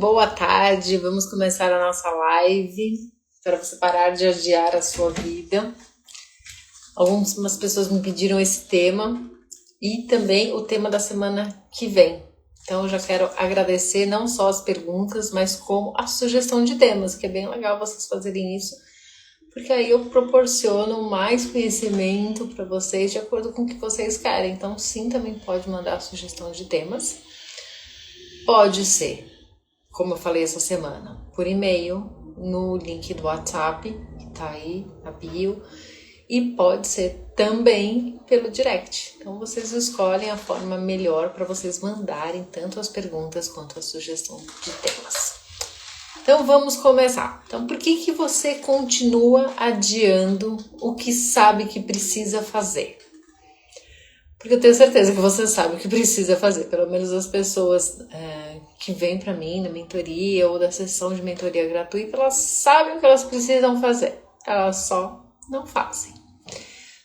boa tarde. Vamos começar a nossa live para você parar de adiar a sua vida. Algumas pessoas me pediram esse tema e também o tema da semana que vem. Então eu já quero agradecer não só as perguntas, mas como a sugestão de temas, que é bem legal vocês fazerem isso, porque aí eu proporciono mais conhecimento para vocês de acordo com o que vocês querem. Então sim, também pode mandar sugestão de temas. Pode ser, como eu falei essa semana, por e-mail, no link do WhatsApp, que tá aí na bio, e pode ser também pelo direct. Então vocês escolhem a forma melhor para vocês mandarem tanto as perguntas quanto a sugestão de temas. Então vamos começar. Então por que você continua adiando o que sabe que precisa fazer? Porque eu tenho certeza que você sabe o que precisa fazer. Pelo menos as pessoas que vêm para mim na mentoria ou da sessão de mentoria gratuita, elas sabem o que elas precisam fazer. Elas só não fazem.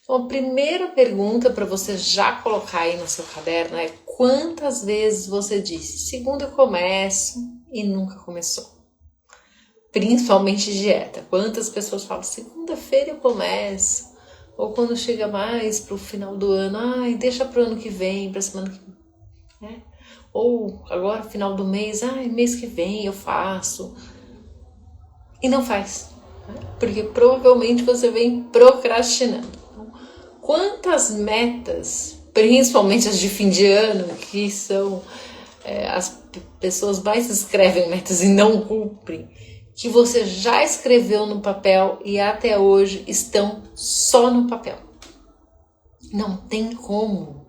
Então a primeira pergunta para você já colocar aí no seu caderno é: quantas vezes você disse, segunda eu começo e nunca começou? Principalmente dieta. Quantas pessoas falam, segunda-feira eu começo? Ou quando chega mais pro final do ano, deixa pro ano que vem, pra semana que vem. Né? Ou agora, final do mês, mês que vem eu faço. E não faz. Né? Porque provavelmente você vem procrastinando. Então, quantas metas, principalmente as de fim de ano, que são as pessoas mais escrevem metas e não cumprem, que você já escreveu no papel e até hoje estão só no papel. Não tem como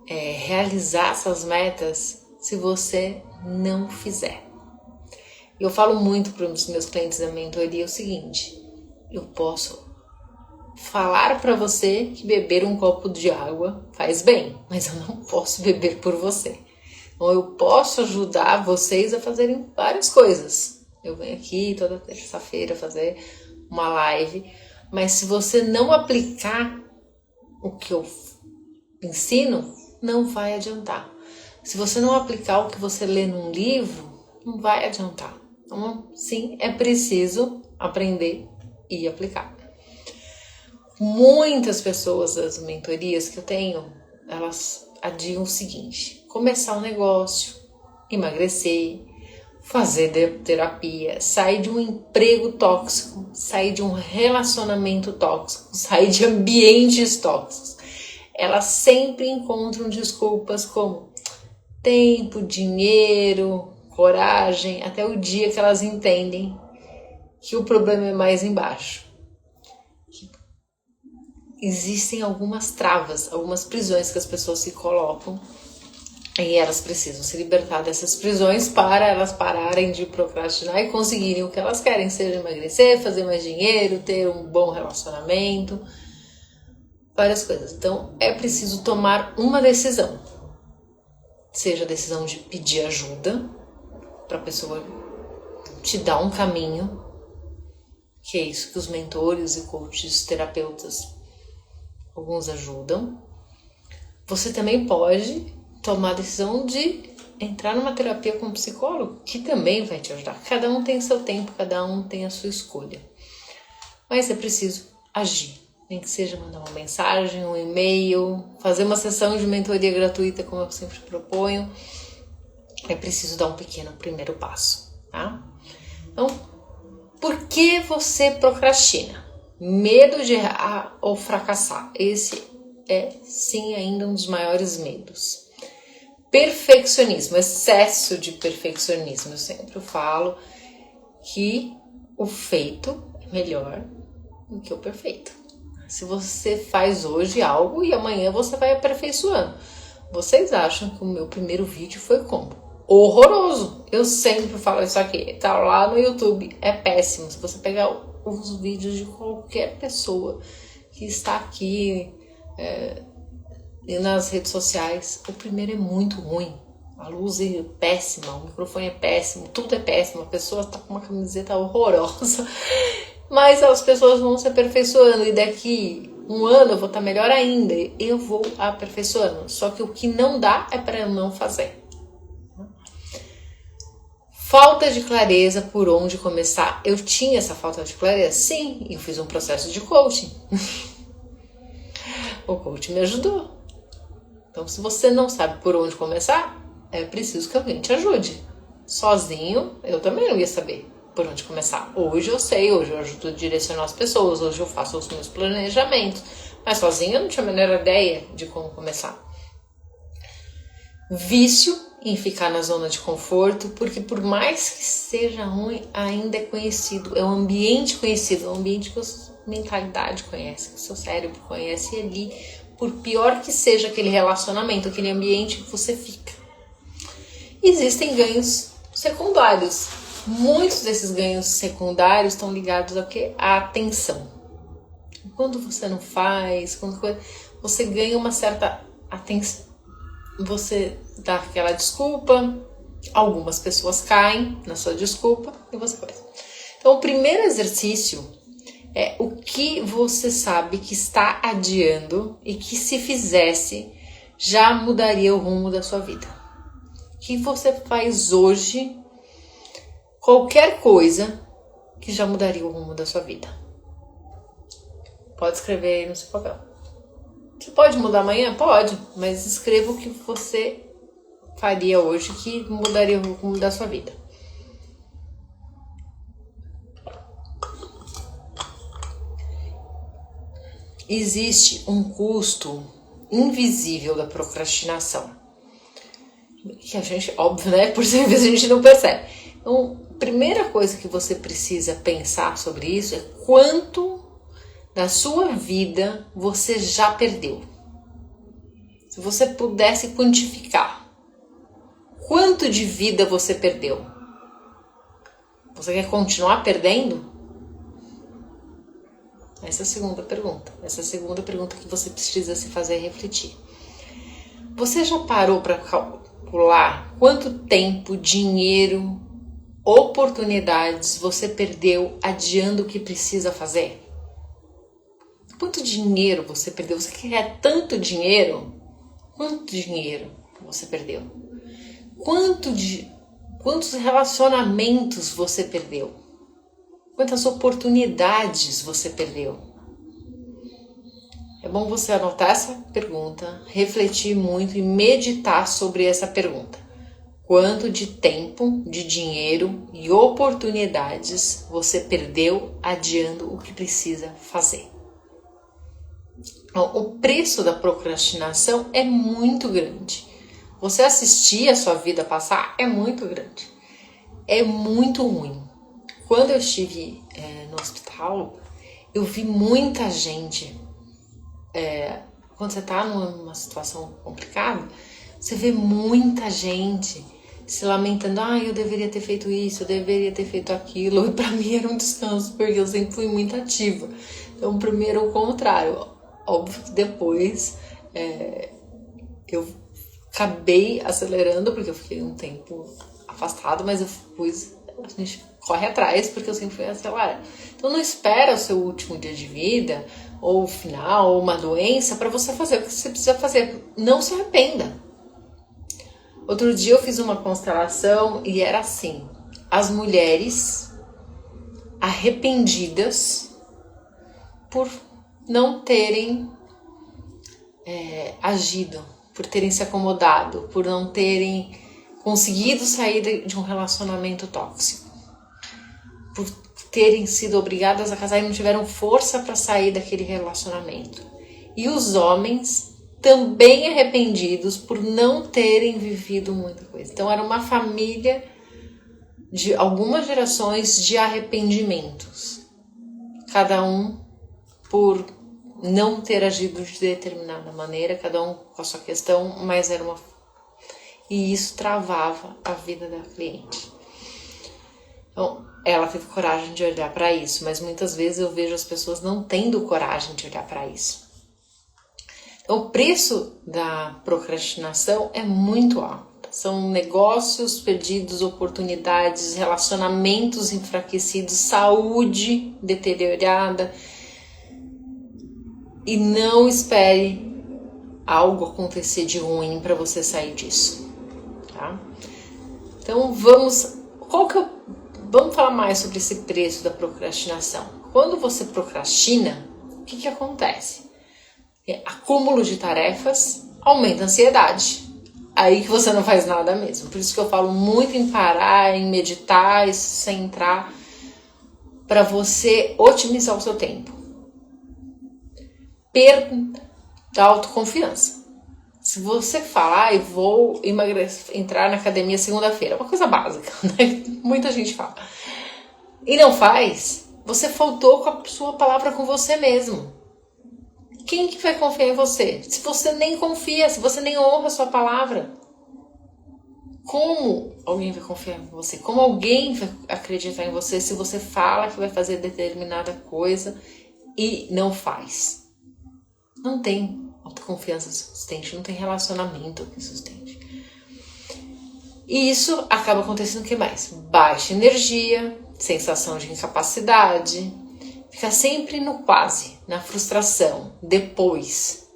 realizar essas metas se você não fizer. Eu falo muito para os meus clientes da mentoria o seguinte: eu posso falar para você que beber um copo de água faz bem, mas eu não posso beber por você. Então eu posso ajudar vocês a fazerem várias coisas. Eu venho aqui toda terça-feira fazer uma live, mas se você não aplicar o que eu ensino, não vai adiantar. Se você não aplicar o que você lê num livro, não vai adiantar. Então, sim, é preciso aprender e aplicar. Muitas pessoas das mentorias que eu tenho, elas adiam o seguinte: começar um negócio, emagrecer, fazer terapia, sair de um emprego tóxico, sair de um relacionamento tóxico, sair de ambientes tóxicos. Elas sempre encontram desculpas como tempo, dinheiro, coragem, até o dia que elas entendem que o problema é mais embaixo. Existem algumas travas, algumas prisões que as pessoas se colocam e elas precisam se libertar dessas prisões para elas pararem de procrastinar e conseguirem o que elas querem, seja emagrecer, fazer mais dinheiro, ter um bom relacionamento, várias coisas. Então é preciso tomar uma decisão, seja a decisão de pedir ajuda para a pessoa te dar um caminho, que é isso que os mentores e coaches, terapeutas, alguns ajudam. Você também pode tomar a decisão de entrar numa terapia com um psicólogo, que também vai te ajudar. Cada um tem seu tempo, cada um tem a sua escolha. Mas é preciso agir. Nem que seja mandar uma mensagem, um e-mail, fazer uma sessão de mentoria gratuita, como eu sempre proponho. É preciso dar um pequeno primeiro passo, tá? Então, por que você procrastina? Medo de errar ou fracassar. Esse é, sim, ainda um dos maiores medos. Perfeccionismo, excesso de perfeccionismo. Eu sempre falo que o feito é melhor do que o perfeito. Se você faz hoje algo e amanhã você vai aperfeiçoando. Vocês acham que o meu primeiro vídeo foi como? Horroroso! Eu sempre falo isso aqui. Tá lá no YouTube. É péssimo. Se você pegar os vídeos de qualquer pessoa que está aqui e nas redes sociais, o primeiro é muito ruim. A luz é péssima, o microfone é péssimo, tudo é péssimo. A pessoa tá com uma camiseta horrorosa. Mas as pessoas vão se aperfeiçoando e daqui um ano eu vou estar melhor ainda. Eu vou aperfeiçoando. Só que o que não dá é para eu não fazer. Falta de clareza por onde começar. Eu tinha essa falta de clareza? Sim, eu fiz um processo de coaching. O coaching me ajudou. Então, se você não sabe por onde começar, é preciso que alguém te ajude. Sozinho, eu também não ia saber por onde começar. Hoje eu sei, hoje eu ajudo a direcionar as pessoas, hoje eu faço os meus planejamentos. Mas sozinho eu não tinha a menor ideia de como começar. Vício em ficar na zona de conforto, porque por mais que seja ruim, ainda é conhecido. É um ambiente conhecido, é um ambiente que a sua mentalidade conhece, que o seu cérebro conhece. E ali, por pior que seja aquele relacionamento, aquele ambiente que você fica. Existem ganhos secundários. Muitos desses ganhos secundários estão ligados ao quê? À atenção. Quando você não faz, quando você ganha uma certa atenção, você dá aquela desculpa, algumas pessoas caem na sua desculpa e você faz. Então, o primeiro exercício é o que você sabe que está adiando e que, se fizesse, já mudaria o rumo da sua vida. O que você faz hoje, qualquer coisa que já mudaria o rumo da sua vida. Pode escrever aí no seu papel. Você pode mudar amanhã? Pode, mas escreva o que você faria hoje que mudaria o rumo da sua vida. Existe um custo invisível da procrastinação, que a gente, óbvio, né, por ser vezes a gente não percebe. Então, a primeira coisa que você precisa pensar sobre isso é quanto da sua vida você já perdeu. Se você pudesse quantificar, quanto de vida você perdeu? Você quer continuar perdendo? Essa é a segunda pergunta. Essa é a segunda pergunta que você precisa se fazer refletir. Você já parou para calcular quanto tempo, dinheiro, oportunidades você perdeu adiando o que precisa fazer? Quanto dinheiro você perdeu? Você quer tanto dinheiro? Quanto dinheiro você perdeu? Quantos relacionamentos você perdeu? Quantas oportunidades você perdeu? É bom você anotar essa pergunta, refletir muito e meditar sobre essa pergunta. Quanto de tempo, de dinheiro e oportunidades você perdeu adiando o que precisa fazer? O preço da procrastinação é muito grande. Você assistir a sua vida passar é muito grande. É muito ruim. Quando eu estive no hospital, eu vi muita gente. Quando você está numa situação complicada, você vê muita gente se lamentando. Eu deveria ter feito isso, eu deveria ter feito aquilo. E para mim era um descanso, porque eu sempre fui muito ativa. Então, primeiro o contrário. Óbvio que depois eu acabei acelerando, porque eu fiquei um tempo afastado, mas a gente corre atrás, porque eu sempre fui acelerada. Então não espera o seu último dia de vida, ou o final, ou uma doença, para você fazer o que você precisa fazer. Não se arrependa. Outro dia eu fiz uma constelação e era assim: as mulheres arrependidas por não terem agido, por terem se acomodado, por não terem conseguido sair de um relacionamento tóxico, por terem sido obrigadas a casar e não tiveram força para sair daquele relacionamento. E os homens também arrependidos por não terem vivido muita coisa. Então era uma família de algumas gerações de arrependimentos, cada um por não ter agido de determinada maneira, cada um com a sua questão, mas era uma... E isso travava a vida da cliente. Então, ela teve coragem de olhar para isso, mas muitas vezes eu vejo as pessoas não tendo coragem de olhar para isso. Então, o preço da procrastinação é muito alto. São negócios perdidos, oportunidades, relacionamentos enfraquecidos, saúde deteriorada. E não espere algo acontecer de ruim para você sair disso, tá? Então vamos Vamos falar mais sobre esse preço da procrastinação. Quando você procrastina, o que acontece? Acúmulo de tarefas aumenta a ansiedade. Aí que você não faz nada mesmo. Por isso que eu falo muito em parar, em meditar e se centrar para você otimizar o seu tempo. Perda da autoconfiança. Se você falar, vou emagrecer, entrar na academia segunda-feira, é uma coisa básica, né? Muita gente fala. E não faz, você faltou com a sua palavra com você mesmo. Quem que vai confiar em você? Se você nem confia, se você nem honra a sua palavra. Como alguém vai confiar em você? Como alguém vai acreditar em você se você fala que vai fazer determinada coisa e não faz? Não tem autoconfiança sustente, não tem relacionamento que sustente. E isso acaba acontecendo o que mais? Baixa energia, sensação de incapacidade, fica sempre no quase, na frustração, depois.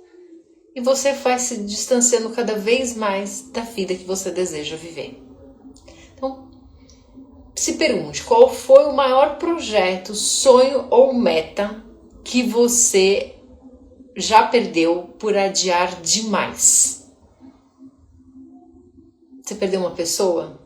E você vai se distanciando cada vez mais da vida que você deseja viver. Então, se pergunte, qual foi o maior projeto, sonho ou meta que você já perdeu por adiar demais? Você perdeu uma pessoa?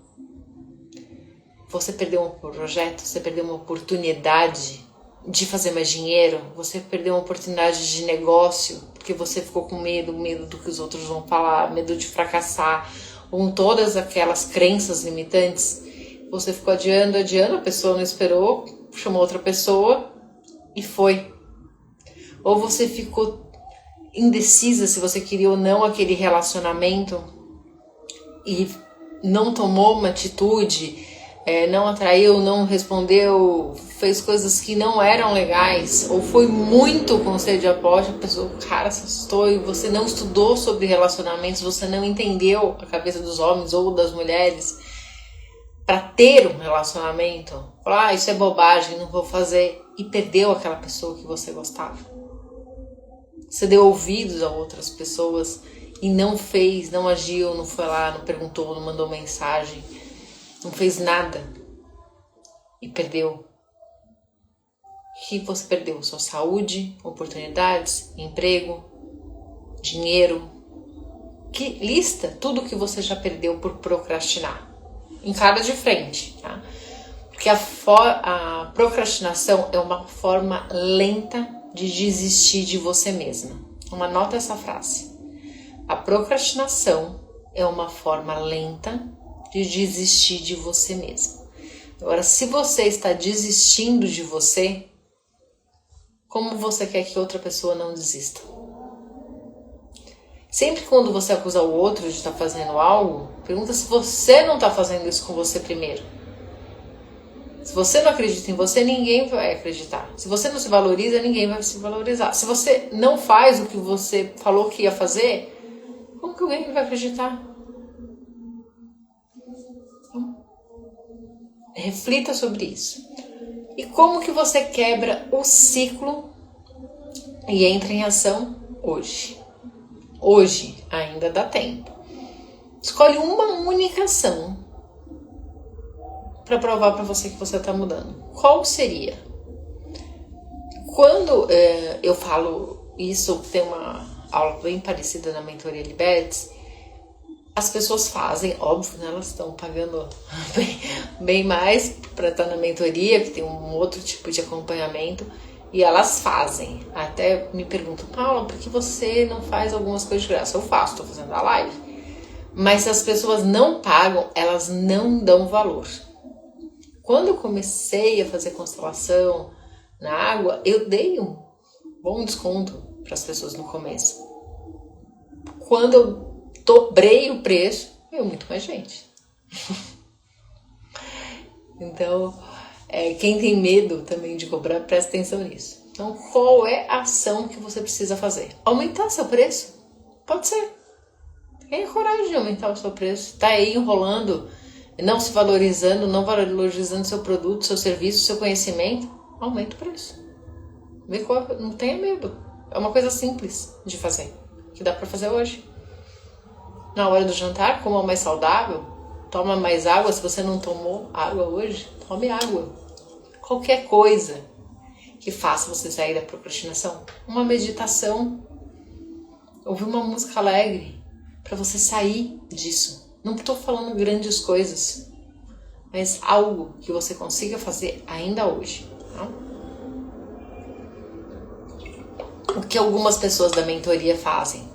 Você perdeu um projeto? Você perdeu uma oportunidade de fazer mais dinheiro? Você perdeu uma oportunidade de negócio porque você ficou com medo do que os outros vão falar, medo de fracassar, com todas aquelas crenças limitantes? Você ficou adiando, a pessoa não esperou, chamou outra pessoa e foi. Ou você ficou indecisa se você queria ou não aquele relacionamento e não tomou uma atitude, não atraiu, não respondeu, fez coisas que não eram legais, ou foi muito com sede de aposta, a pessoa, cara, se assustou, e você não estudou sobre relacionamentos, você não entendeu a cabeça dos homens ou das mulheres para ter um relacionamento, falar, isso é bobagem, não vou fazer, e perdeu aquela pessoa que você gostava. Você deu ouvidos a outras pessoas e não fez, não agiu, não foi lá, não perguntou, não mandou mensagem, não fez nada e perdeu. O que você perdeu? Sua saúde, oportunidades, emprego, dinheiro. Que lista tudo que você já perdeu por procrastinar. Encara de frente, tá? Porque a procrastinação é uma forma lenta de desistir de você mesma. Então, anota essa frase. A procrastinação é uma forma lenta de desistir de você mesma. Agora, se você está desistindo de você, como você quer que outra pessoa não desista? Sempre quando você acusa o outro de estar fazendo algo, pergunta se você não está fazendo isso com você primeiro. Se você não acredita em você, ninguém vai acreditar. Se você não se valoriza, ninguém vai se valorizar. Se você não faz o que você falou que ia fazer, como que alguém vai acreditar? Então, reflita sobre isso. E como que você quebra o ciclo e entra em ação hoje? Hoje ainda dá tempo. Escolhe uma única ação para provar para você que você está mudando. Qual seria? Quando eu falo isso, tem uma aula bem parecida na mentoria Liberte, as pessoas fazem, óbvio, né, elas estão pagando bem mais para estar na mentoria, que tem um outro tipo de acompanhamento, e elas fazem. Até me perguntam, Paula, por que você não faz algumas coisas de graça? Eu faço, estou fazendo a live. Mas se as pessoas não pagam, elas não dão valor. Quando eu comecei a fazer constelação na água, eu dei um bom desconto para as pessoas no começo. Quando eu dobrei o preço, veio muito mais gente. Então, quem tem medo também de cobrar, presta atenção nisso. Então, qual é a ação que você precisa fazer? Aumentar seu preço? Pode ser. Tenha coragem de aumentar o seu preço. Está aí enrolando, não se valorizando, não valorizando seu produto, seu serviço, seu conhecimento. Aumenta o preço. Não tenha medo. É uma coisa simples de fazer, que dá para fazer hoje. Na hora do jantar, como é mais saudável, Toma mais água. Se você não tomou água hoje, tome água. Qualquer coisa que faça você sair da procrastinação. Uma meditação. Ouvir uma música alegre para você sair disso. Não estou falando grandes coisas, mas algo que você consiga fazer ainda hoje. Tá? O que algumas pessoas da mentoria fazem?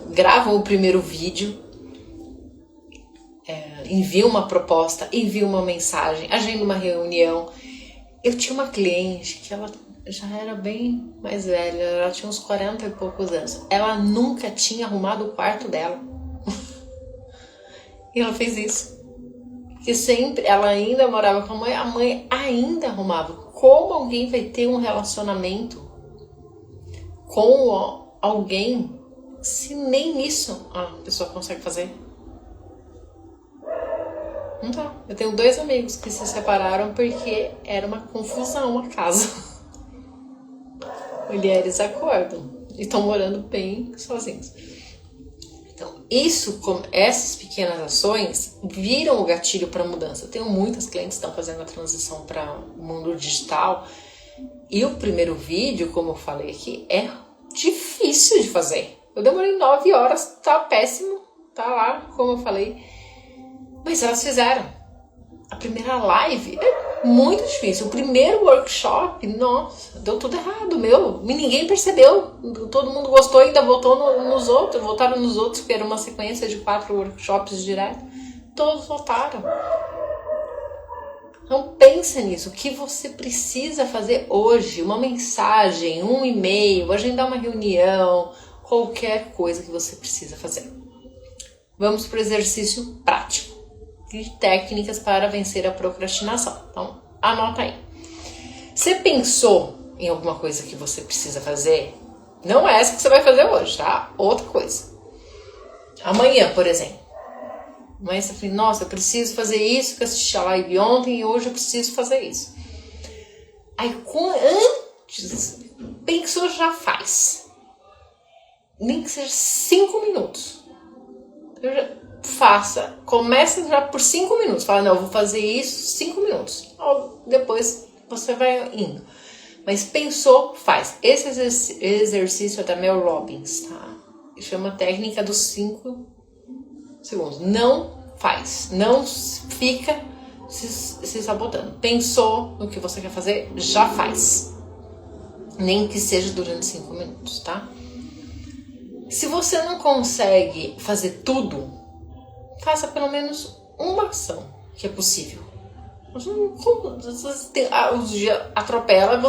Gravam o primeiro vídeo, enviam uma proposta, enviam uma mensagem, agendam uma reunião. Eu tinha uma cliente que ela já era bem mais velha, ela tinha uns 40 e poucos anos. Ela nunca tinha arrumado o quarto dela. E ela fez isso. Porque sempre, ela ainda morava com a mãe ainda arrumava. Como alguém vai ter um relacionamento com alguém se nem isso a pessoa consegue fazer? Não tá. Eu tenho 2 amigos que se separaram porque era uma confusão a casa. Mulheres acordam e estão morando bem sozinhos. Então, essas pequenas ações viram o gatilho para mudança. Eu tenho muitas clientes que estão fazendo a transição para o mundo digital. E o primeiro vídeo, como eu falei aqui, é difícil de fazer. Eu demorei 9 horas, tá péssimo, tá lá, como eu falei. Mas elas fizeram. A primeira live é muito difícil. O primeiro workshop, nossa, deu tudo errado, ninguém percebeu. Todo mundo gostou e ainda voltaram nos outros, porque era uma sequência de 4 workshops direto. Todos voltaram. Então pensa nisso, o que você precisa fazer hoje, uma mensagem, um e-mail, agendar uma reunião, qualquer coisa que você precisa fazer. Vamos para o exercício prático de técnicas para vencer a procrastinação. Então, anota aí. Você pensou em alguma coisa que você precisa fazer? Não é essa que você vai fazer hoje, tá? Outra coisa. Amanhã, por exemplo. Mas você fala, nossa, eu preciso fazer isso, que eu assisti a live ontem e hoje eu preciso fazer isso. Aí, antes, pensou, já faz. Nem que seja 5 minutos. Faça, começa já por 5 minutos. Fala, não, eu vou fazer isso 5 minutos. Depois você vai indo. Mas pensou, faz. Esse exercício é da Mel Robbins, tá? Chama técnica dos 5 segundos. Não faz. Não fica se sabotando. Pensou no que você quer fazer, já faz. Nem que seja durante 5 minutos, tá? Se você não consegue fazer tudo, faça pelo menos uma ação que é possível. O dia atropela,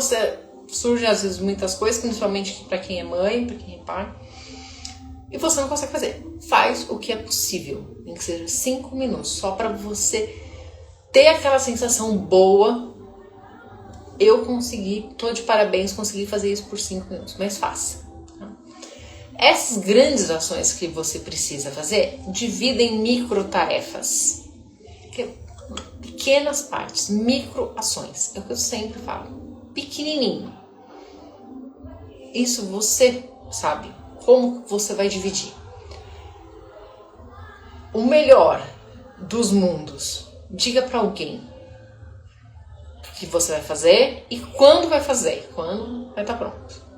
surge às vezes muitas coisas, principalmente para quem é mãe, para quem é pai, e você não consegue fazer. Faz o que é possível, nem que seja 5 minutos, só para você ter aquela sensação boa. Eu consegui, tô de parabéns, consegui fazer isso por 5 minutos, mas faça. Essas grandes ações que você precisa fazer, divida em micro tarefas. Pequenas partes, micro ações. É o que eu sempre falo. Pequenininho. Isso você sabe como você vai dividir. O melhor dos mundos. Diga para alguém o que você vai fazer e quando vai fazer. Quando vai estar pronto.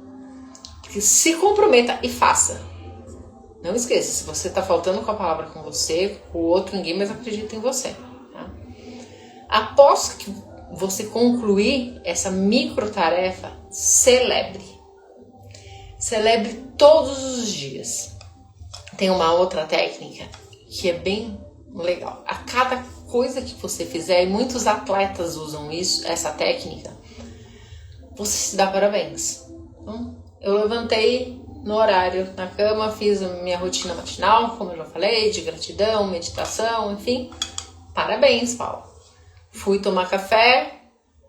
Se comprometa e faça. Não esqueça, se você está faltando com a palavra com você, o outro, ninguém mais acredita em você. Tá? Após que você concluir essa micro tarefa, celebre. Celebre todos os dias. Tem uma outra técnica que é bem legal. A cada coisa que você fizer, e muitos atletas usam essa técnica, você se dá parabéns. Então, eu levantei no horário na cama, fiz a minha rotina matinal, como eu já falei, de gratidão, meditação, enfim. Parabéns, Paulo. Fui tomar café,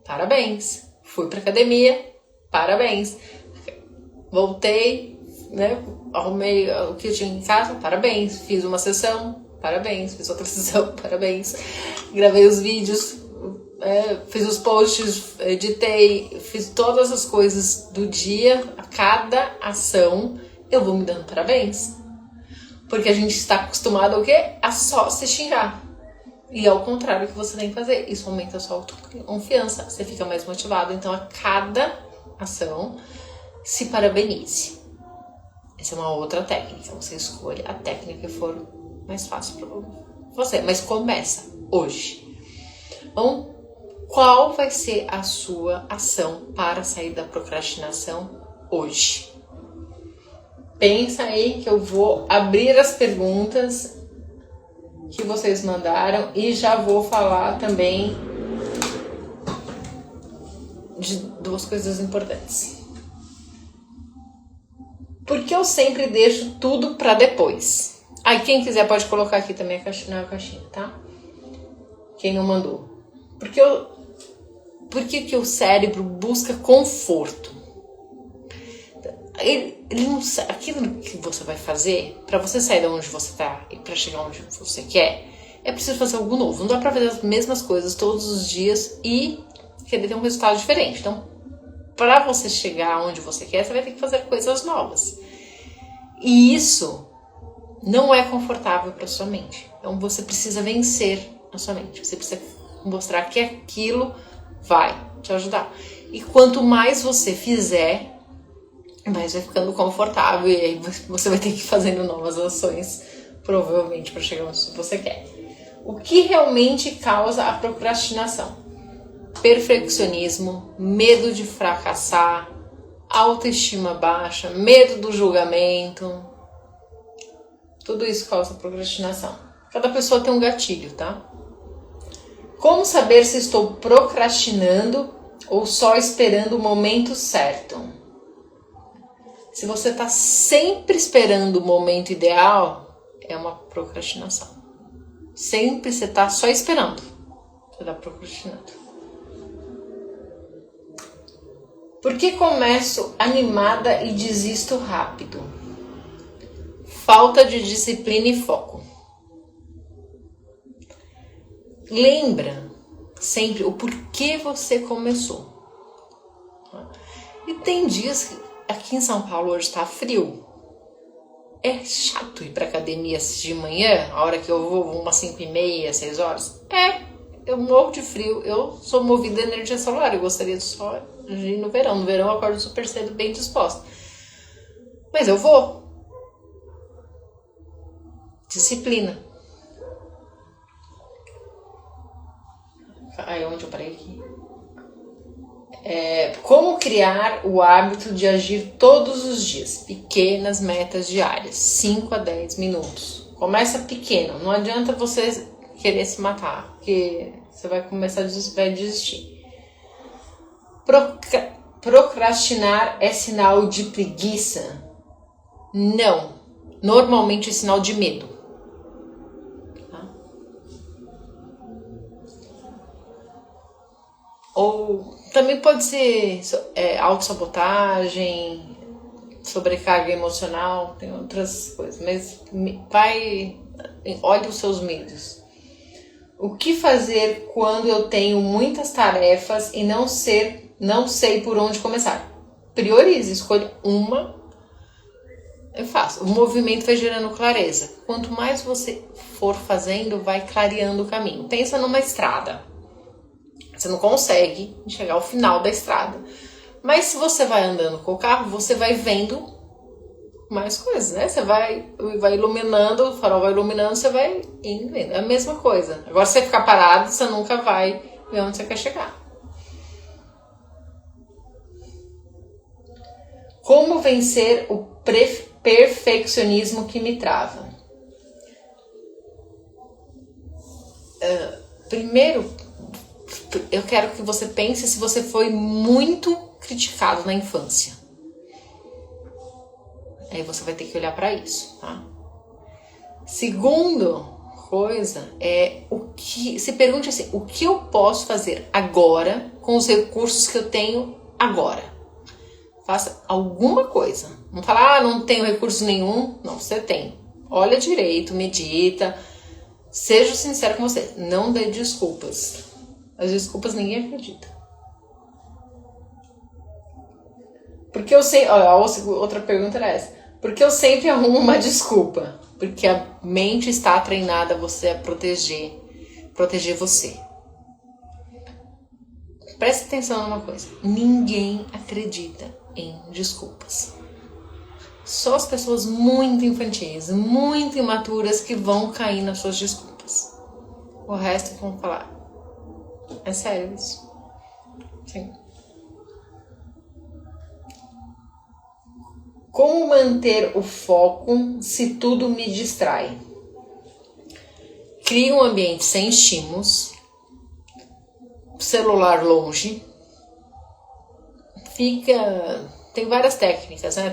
parabéns. Fui pra academia, parabéns. Voltei, né? Arrumei o que eu tinha em casa, parabéns. Fiz uma sessão, parabéns. Fiz outra sessão, parabéns. Gravei os vídeos, fiz os posts, editei, fiz todas as coisas do dia. A cada ação eu vou me dando parabéns. Porque a gente está acostumado ao quê? A só se xingar. E é o contrário que você tem que fazer. Isso aumenta a sua autoconfiança, você fica mais motivado. Então, a cada ação, se parabenize. Essa é uma outra técnica. Você escolhe a técnica que for mais fácil para você. Mas começa hoje. Então, qual vai ser a sua ação para sair da procrastinação hoje? Pensa aí que eu vou abrir as perguntas que vocês mandaram e já vou falar também de duas coisas importantes. Porque eu sempre deixo tudo para depois. Aí quem quiser pode colocar aqui também na caixinha, tá? Quem não mandou. Por que o cérebro busca conforto? Ele não sabe, aquilo que você vai fazer, para você sair de onde você tá e para chegar onde você quer, é preciso fazer algo novo. Não dá para fazer as mesmas coisas todos os dias e querer ter um resultado diferente. Então, para você chegar onde você quer, você vai ter que fazer coisas novas. E isso não é confortável para sua mente. Então, você precisa vencer a sua mente. Você precisa mostrar que aquilo vai te ajudar. E quanto mais você fizer, mais vai ficando confortável e aí você vai ter que ir fazendo novas ações, provavelmente, para chegar onde você quer. O que realmente causa a procrastinação? Perfeccionismo, medo de fracassar, autoestima baixa, medo do julgamento. Tudo isso causa procrastinação. Cada pessoa tem um gatilho, tá? Como saber se estou procrastinando ou só esperando o momento certo? Se você está sempre esperando o momento ideal, é uma procrastinação. Sempre você está só esperando. Você está procrastinando. Por que começo animada e desisto rápido? Falta de disciplina e foco. Lembra sempre o porquê você começou. E tem dias que aqui em São Paulo hoje está frio. É chato ir para academia de manhã, a hora que eu vou, umas 5h30, 6 horas. Eu morro de frio. Eu sou movida a energia solar. Eu gostaria de só ir no verão. No verão eu acordo super cedo, bem disposta. Mas eu vou. Disciplina. Aí onde eu parei aqui? Como criar o hábito de agir todos os dias? Pequenas metas diárias, 5 a 10 minutos. Começa pequeno, não adianta você querer se matar, porque você vai começar a desistir. Procrastinar é sinal de preguiça? Não. Normalmente é sinal de medo. Ou também pode ser autossabotagem, sobrecarga emocional, tem outras coisas. Mas olhe os seus medos. O que fazer quando eu tenho muitas tarefas e não sei por onde começar? Priorize, escolha uma. Eu faço. O movimento vai gerando clareza. Quanto mais você for fazendo, vai clareando o caminho. Pensa numa estrada. Você não consegue chegar ao final da estrada. Mas se você vai andando com o carro, você vai vendo mais coisas, né? Você vai iluminando, o farol vai iluminando, você vai indo. É a mesma coisa. Agora, se você ficar parado, você nunca vai ver onde você quer chegar. Como vencer o perfeccionismo que me trava? Primeiro, eu quero que você pense se você foi muito criticado na infância. Aí você vai ter que olhar para isso, tá? Segundo coisa se pergunte assim, o que eu posso fazer agora com os recursos que eu tenho agora? Faça alguma coisa. Não fala, não tenho recurso nenhum. Não, você tem. Olha direito, medita. Seja sincero com você. Não dê desculpas. As desculpas ninguém acredita. Porque eu sei... Outra pergunta era essa. Porque eu sempre arrumo uma desculpa. Porque a mente está treinada a você a proteger você. Preste atenção numa coisa. Ninguém acredita em desculpas. Só as pessoas muito infantis, muito imaturas que vão cair nas suas desculpas. O resto vão falar. É sério isso? Sim. Como manter o foco se tudo me distrai? Crie um ambiente sem estímulos, celular longe. Tem várias técnicas, né?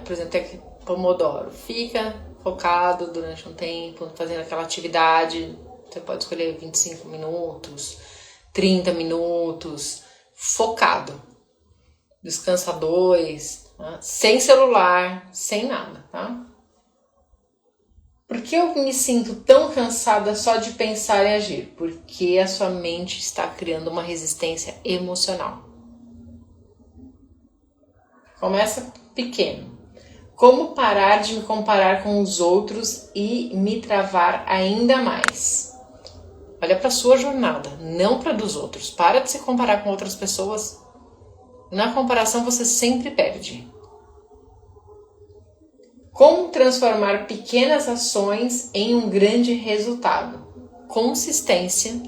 Por exemplo, técnica Pomodoro. Fica focado durante um tempo, fazendo aquela atividade. Você pode escolher 25 minutos, 30 minutos, focado. Descansa 2, tá? Sem celular, sem nada, tá? Por que eu me sinto tão cansada só de pensar e agir? Porque a sua mente está criando uma resistência emocional. Começa pequeno. Como parar de me comparar com os outros e me travar ainda mais? Olha para a sua jornada, não para a dos outros. Para de se comparar com outras pessoas. Na comparação você sempre perde. Como transformar pequenas ações em um grande resultado? Consistência,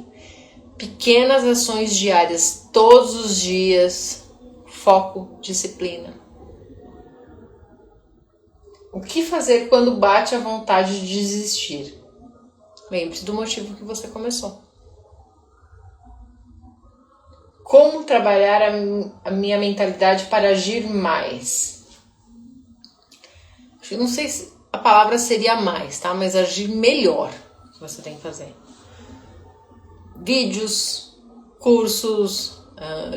pequenas ações diárias todos os dias, foco, disciplina. O que fazer quando bate a vontade de desistir? Lembre-se do motivo que você começou. Como trabalhar a minha mentalidade para agir mais? Eu não sei se a palavra seria mais, tá? Mas agir melhor que você tem que fazer. Vídeos, cursos,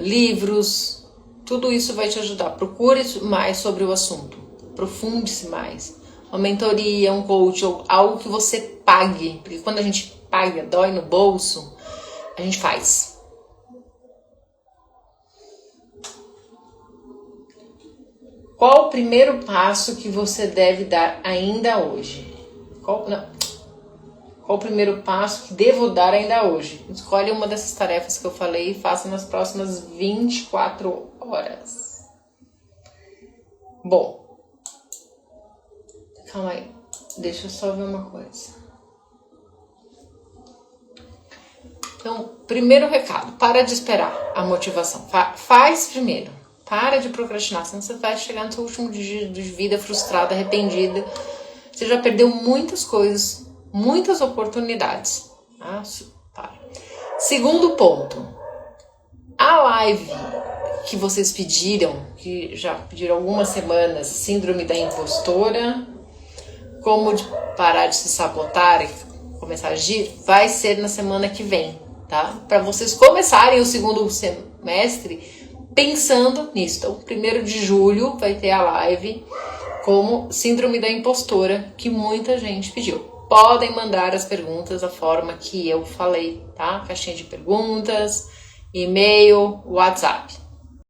livros, tudo isso vai te ajudar. Procure mais sobre o assunto. Aprofunde-se mais. Uma mentoria, um coach, ou algo que você pague. Porque quando a gente paga, dói no bolso, a gente faz. Qual o primeiro passo que você deve dar ainda hoje? Qual o primeiro passo que devo dar ainda hoje? Escolhe uma dessas tarefas que eu falei e faça nas próximas 24 horas. Bom, calma aí. Deixa eu só ver uma coisa. Então, primeiro recado, para de esperar a motivação. Faz primeiro. Para de procrastinar, senão você vai chegar no seu último dia de vida frustrada, arrependida. Você já perdeu muitas coisas, muitas oportunidades. Para. Segundo ponto, a live que vocês pediram, que já pediram algumas semanas, síndrome da impostora, como parar de se sabotar e começar a agir, vai ser na semana que vem, tá? Para vocês começarem o segundo semestre pensando nisso. Então, 1º de julho vai ter a live como síndrome da impostora, que muita gente pediu. Podem mandar as perguntas da forma que eu falei, tá? Caixinha de perguntas, e-mail, WhatsApp.